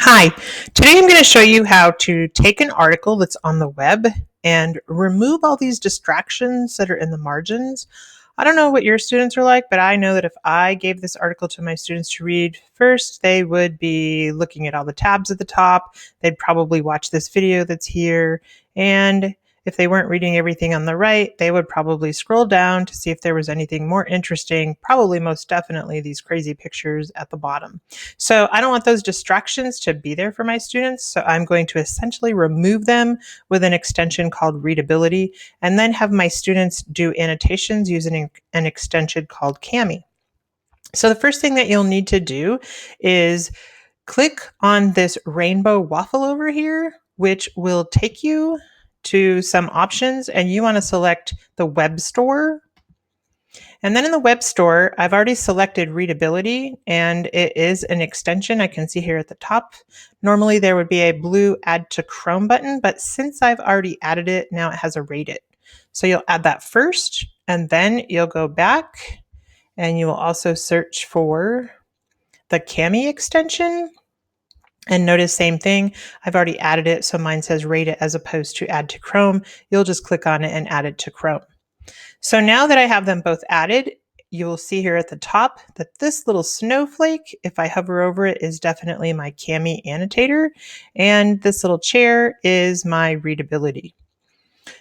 Hi, today I'm going to show you how to take an article that's on the web and remove all these distractions that are in the margins. I don't know what your students are like, but I know that if I gave this article to my students to read, first they would be looking at all the tabs at the top. They'd probably watch this video that's here. And if they weren't reading everything on the right, they would probably scroll down to see if there was anything more interesting, probably most definitely these crazy pictures at the bottom. So I don't want those distractions to be there for my students. So I'm going to essentially remove them with an extension called Readability, and then have my students do annotations using an extension called Cami. So the first thing that you'll need to do is click on this rainbow waffle over here, which will take you to some options, and you want to select the web store. And then in the web store, I've already selected Readability, and it is an extension I can see here at the top. Normally there would be a blue Add to Chrome button, but since I've already added it, now it has a Rate It. So you'll add that first, and then you'll go back, and you will also search for the Cami extension. And notice same thing, I've already added it, so mine says Rate It as opposed to Add to Chrome. You'll just click on it and add it to Chrome. So now that I have them both added, you will see here at the top that this little snowflake, if I hover over it, is definitely my Cami annotator. And this little chair is my Readability.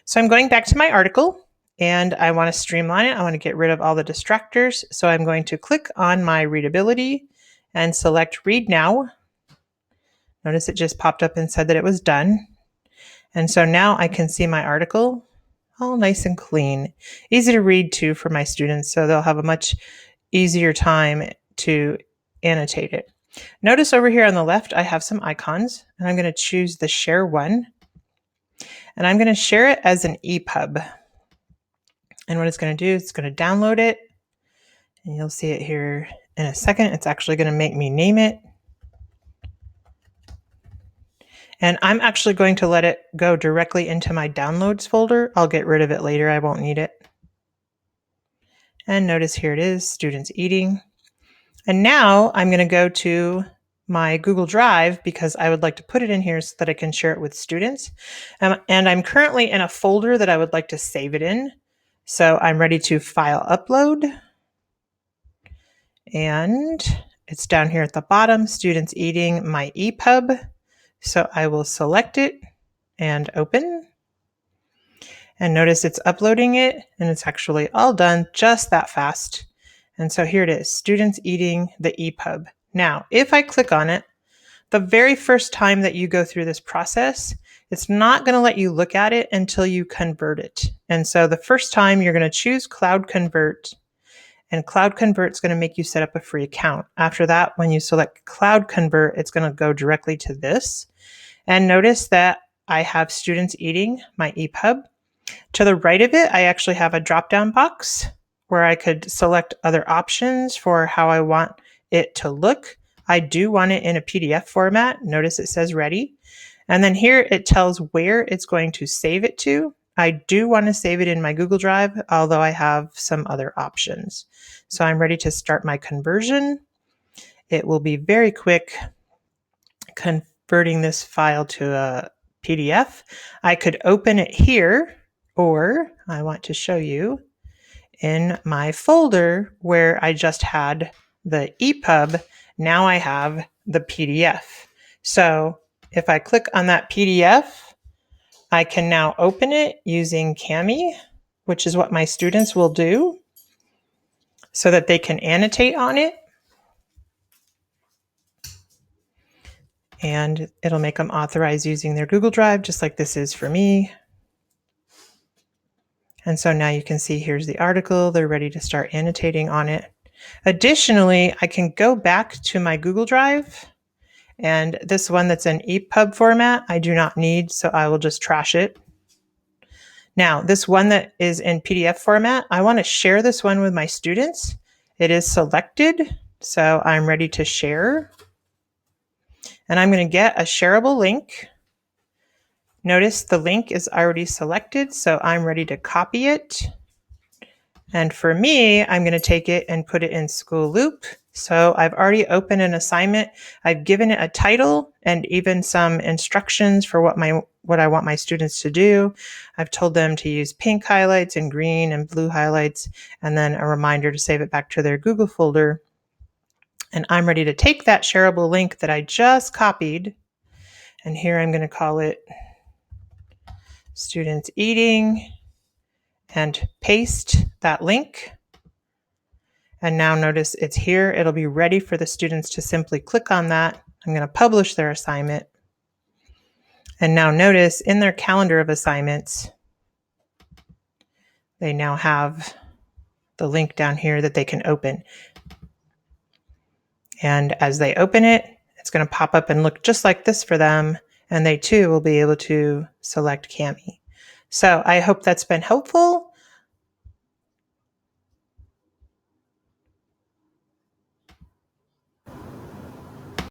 So I'm going back to my article and I want to streamline it. I want to get rid of all the distractors. So I'm going to click on my Readability and select Read Now. Notice it just popped up and said that it was done. And so now I can see my article all nice and clean. Easy to read too for my students, so they'll have a much easier time to annotate it. Notice over here on the left, I have some icons, and I'm going to choose the share one, and I'm going to share it as an EPUB. And what it's going to do is it's going to download it, and you'll see it here in a second. It's actually going to make me name it. And I'm actually going to let it go directly into my downloads folder. I'll get rid of it later. I won't need it. And notice here it is, students eating. And now I'm going to go to my Google Drive because I would like to put it in here so that I can share it with students. And I'm currently in a folder that I would like to save it in. So I'm ready to file upload. And it's down here at the bottom, students eating my EPUB. So I will select it and open. And notice it's uploading it, and it's actually all done just that fast. And so here it is, students eating the EPUB. Now, if I click on it, the very first time that you go through this process, it's not going to let you look at it until you convert it. And so the first time you're going to choose Cloud Convert, and Cloud Convert is going to make you set up a free account. After that, when you select Cloud Convert, it's going to go directly to this. And notice that I have students eating my EPUB. To the right of it, I actually have a drop-down box where I could select other options for how I want it to look. I do want it in a PDF format. Notice it says ready. And then here it tells where it's going to save it to. I do want to save it in my Google Drive, although I have some other options. So I'm ready to start my conversion. It will be very quick converting this file to a PDF. I could open it here, or I want to show you in my folder where I just had the EPUB. Now I have the PDF. So if I click on that PDF, I can now open it using Cami, which is what my students will do so that they can annotate on it. And it'll make them authorize using their Google Drive, just like this is for me. And so now you can see here's the article. They're ready to start annotating on it. Additionally, I can go back to my Google Drive, and this one that's in EPUB format, I do not need, so I will just trash it. Now, this one that is in PDF format, I want to share this one with my students. It is selected, so I'm ready to share. And I'm going to get a shareable link. Notice the link is already selected, so I'm ready to copy it. And for me, I'm going to take it and put it in School Loop So I've already opened an assignment. I've given it a title and even some instructions for what I want my students to do. I've told them to use pink highlights and green and blue highlights, and then a reminder to save it back to their Google folder. And I'm ready to take that shareable link that I just copied, and here I'm going to call it Students Eating, and paste that link. And now notice it's here. It'll be ready for the students to simply click on that. I'm going to publish their assignment. And now notice in their calendar of assignments, they now have the link down here that they can open. And as they open it, it's going to pop up and look just like this for them. And they too will be able to select Cami. So I hope that's been helpful.